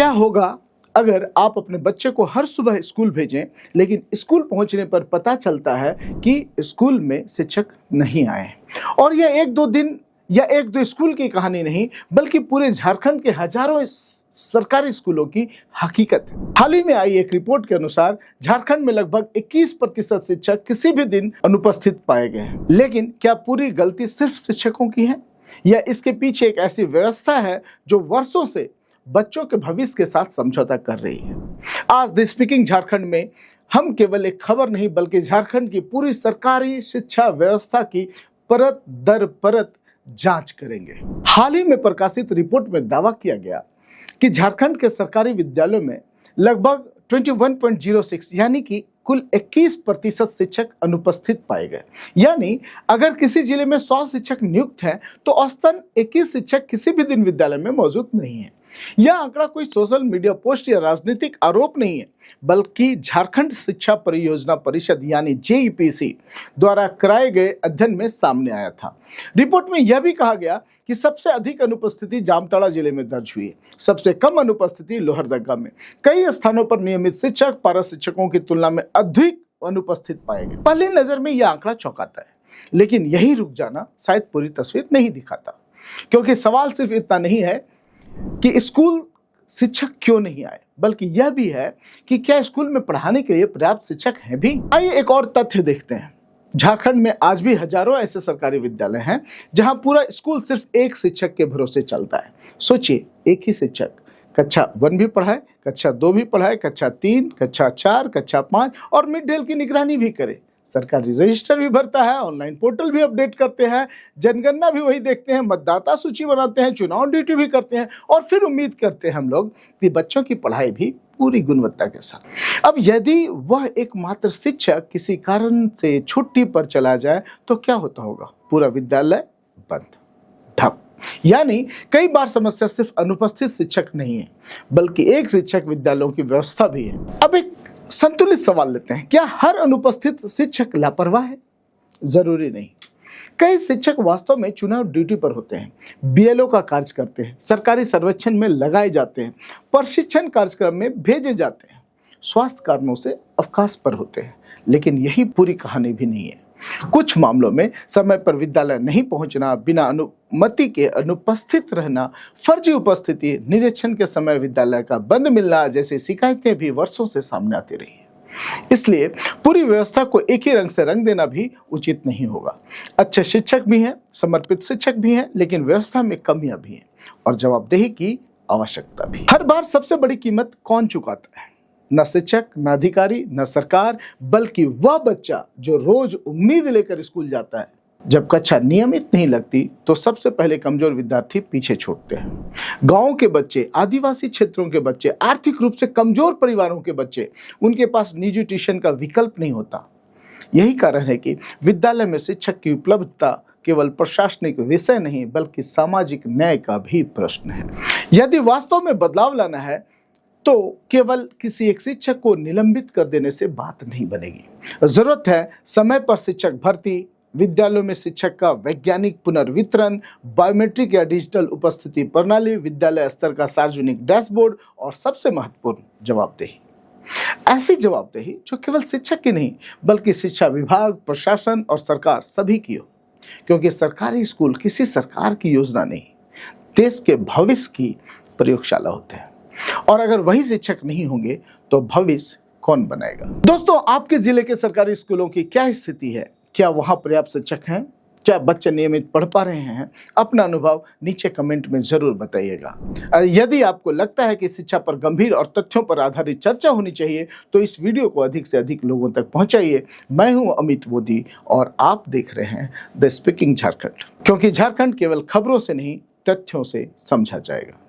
क्या होगा अगर आप अपने बच्चे को हर सुबह स्कूल भेजें, लेकिन स्कूल पहुंचने पर पता चलता है कि स्कूल में शिक्षक नहीं आए? और यह एक दो दिन या एक दो स्कूल की कहानी नहीं, बल्कि पूरे झारखंड के हजारों सरकारी स्कूलों की हकीकत है। हाल ही में आई एक रिपोर्ट के अनुसार झारखंड में लगभग 21% शिक्षक किसी भी दिन अनुपस्थित पाए गए हैं। लेकिन क्या पूरी गलती सिर्फ शिक्षकों की है, या इसके पीछे एक ऐसी व्यवस्था है जो वर्षों से बच्चों के भविष्य के साथ समझौता कर रही है? आज द स्पीकिंग झारखंड में हम केवल एक खबर नहीं, बल्कि झारखंड की पूरी सरकारी शिक्षा व्यवस्था की परत दर परत जांच करेंगे। हाल ही में प्रकाशित रिपोर्ट में दावा किया गया कि झारखंड के सरकारी विद्यालयों में लगभग 21.06 यानी कि कुल 21% शिक्षक अनुपस्थित पाए गए। यानी अगर किसी जिले में 100 शिक्षक नियुक्त हैं, तो औसतन 21 शिक्षक किसी भी दिन विद्यालय में मौजूद नहीं है। यह आंकड़ा कोई सोशल मीडिया पोस्ट या राजनीतिक आरोप नहीं है, बल्कि झारखंड शिक्षा परियोजना परिषद यानी जेईपीसी द्वारा कराए गए अध्ययन में सामने आया था। रिपोर्ट में यह भी कहा गया कि सबसे अधिक अनुपस्थिति जामताड़ा जिले में दर्ज हुई है, सबसे कम अनुपस्थिति लोहरदगा में। कई स्थानों पर नियमित शिक्षक पारा शिक्षकों की तुलना में अधिक अनुपस्थित पाए गए। पहली नजर में यह आंकड़ा चौंकाता है, लेकिन यही रुक जाना शायद पूरी तस्वीर नहीं दिखाता। क्योंकि सवाल सिर्फ इतना नहीं है कि स्कूल शिक्षक क्यों नहीं आए, बल्कि यह भी है कि क्या स्कूल में पढ़ाने के लिए पर्याप्त शिक्षक हैं भी। आइए एक और तथ्य देखते हैं। झारखंड में आज भी हजारों ऐसे सरकारी विद्यालय हैं जहां पूरा स्कूल सिर्फ एक शिक्षक के भरोसे चलता है। सोचिए, एक ही शिक्षक कक्षा 1 भी पढ़ाए, कक्षा 2 भी पढ़ाए, कक्षा 3, कक्षा 4, कक्षा 5 और मिड डे की निगरानी भी करे। सरकारी रजिस्टर भी भरता है, ऑनलाइन पोर्टल भी अपडेट करते हैं, जनगणना भी वही देखते हैं, मतदाता सूची बनाते हैं, चुनाव ड्यूटी भी करते हैं, और फिर उम्मीद करते हैं हम लोग कि बच्चों की पढ़ाई भी पूरी गुणवत्ता के साथ। अब यदि वह एकमात्र शिक्षक किसी कारण से छुट्टी पर चला जाए तो क्या होगा? पूरा विद्यालय बंद, ठप। यानी कई बार समस्या सिर्फ अनुपस्थित शिक्षक नहीं है, बल्कि एक शिक्षक विद्यालयों की व्यवस्था भी है। अब एक संतुलित सवाल लेते हैं, क्या हर अनुपस्थित शिक्षक लापरवाह है? जरूरी नहीं। कई शिक्षक वास्तव में चुनाव ड्यूटी पर होते हैं, बीएलओ का कार्य करते हैं, सरकारी सर्वेक्षण में लगाए जाते हैं, प्रशिक्षण कार्यक्रम में भेजे जाते हैं, स्वास्थ्य कारणों से अवकाश पर होते हैं। लेकिन यही पूरी कहानी भी नहीं है। कुछ मामलों में समय पर विद्यालय नहीं पहुंचना, बिना अनुमति के अनुपस्थित रहना, फर्जी उपस्थिति, निरीक्षण के समय विद्यालय का बंद मिलना जैसी शिकायतें भी वर्षों से सामने आती रही हैं। इसलिए पूरी व्यवस्था को एक ही रंग से रंग देना भी उचित नहीं होगा। अच्छे शिक्षक भी हैं, समर्पित शिक्षक भी हैं, लेकिन व्यवस्था में कमियां भी हैं और जवाबदेही की आवश्यकता भी। हर बार सबसे बड़ी कीमत कौन चुकाता है? न शिक्षक, न अधिकारी, न सरकार, बल्कि वह बच्चा जो रोज उम्मीद लेकर स्कूल जाता है। जब कक्षा नियमित नहीं लगती तो सबसे पहले कमजोर विद्यार्थी पीछे छूटते हैं। गांव के बच्चे, आदिवासी क्षेत्रों के बच्चे, आर्थिक रूप से कमजोर परिवारों के बच्चे, उनके पास निजी ट्यूशन का विकल्प नहीं होता। यही कारण है कि विद्यालय में शिक्षक की उपलब्धता केवल प्रशासनिक विषय नहीं, बल्कि सामाजिक न्याय का भी प्रश्न है। यदि वास्तव में बदलाव लाना है तो केवल किसी एक शिक्षक को निलंबित कर देने से बात नहीं बनेगी। जरूरत है समय पर शिक्षक भर्ती, विद्यालयों में शिक्षक का वैज्ञानिक पुनर्वितरण, बायोमेट्रिक या डिजिटल उपस्थिति प्रणाली, विद्यालय स्तर का सार्वजनिक डैशबोर्ड और सबसे महत्वपूर्ण जवाबदेही। ऐसी जवाबदेही जो केवल शिक्षक की नहीं, बल्कि शिक्षा विभाग, प्रशासन और सरकार सभी की हो। क्योंकि सरकारी स्कूल किसी सरकार की योजना नहीं, देश के भविष्य की प्रयोगशाला होते हैं। और अगर वही शिक्षक नहीं होंगे तो भविष्य कौन बनाएगा? दोस्तों, आपके जिले के सरकारी स्कूलों की क्या स्थिति है? क्या वहां पर्याप्त शिक्षक हैं? क्या बच्चे नियमित पढ़ पा रहे हैं? अपना अनुभव नीचे कमेंट में जरूर बताइएगा। यदि आपको लगता है कि शिक्षा पर गंभीर और तथ्यों पर आधारित चर्चा होनी चाहिए तो इस वीडियो को अधिक से अधिक लोगों तक पहुंचाइए। मैं हूं अमित मोदी और आप देख रहे हैं द स्पीकिंग झारखंड, क्योंकि झारखंड केवल खबरों से नहीं, तथ्यों से समझा जाएगा।